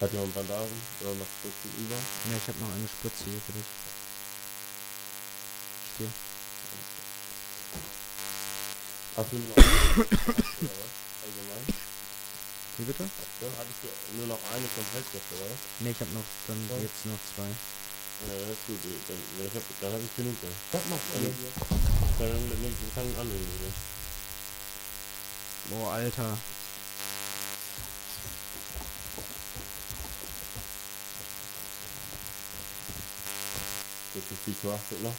Hat jemand Bandagen oder noch Spritzen über? Ja, ich habe noch eine Spritze hier für dich. Hier. Hast du nur noch eine oder was? Allgemein? Wie bitte? Ja, hattest du nur noch eine komplett jetzt, oder was? Ne, ich habe noch dann Ja. jetzt noch zwei. Ja, das ist gut. Dann hab ich genug. Dann, Was macht ihr hier? wir fangen an irgendwie. Boah, Alter. Jetzt ist die geachtet noch.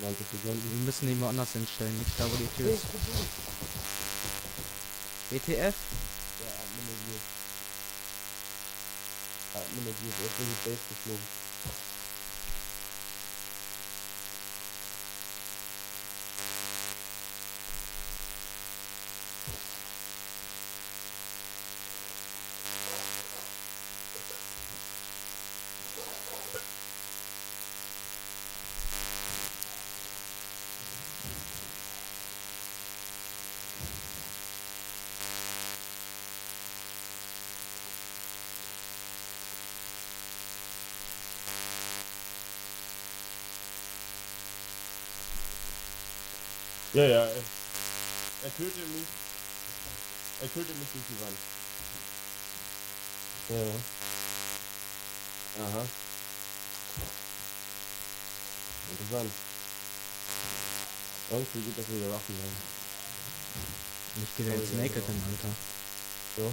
90 Sekunden. Wir müssen ihn woanders hinstellen, nicht da, wo die Tür ist. WTF? Ja, Admin-Review. Admin-Review, der ist in die Base geflogen. Ja, er tötet mich. Er tötet mich durch die Wand. Ja. Aha. Interessant. Irgendwie gut, dass wir hier Waffen haben. Ich gehe da jetzt naked hin, Alter. So.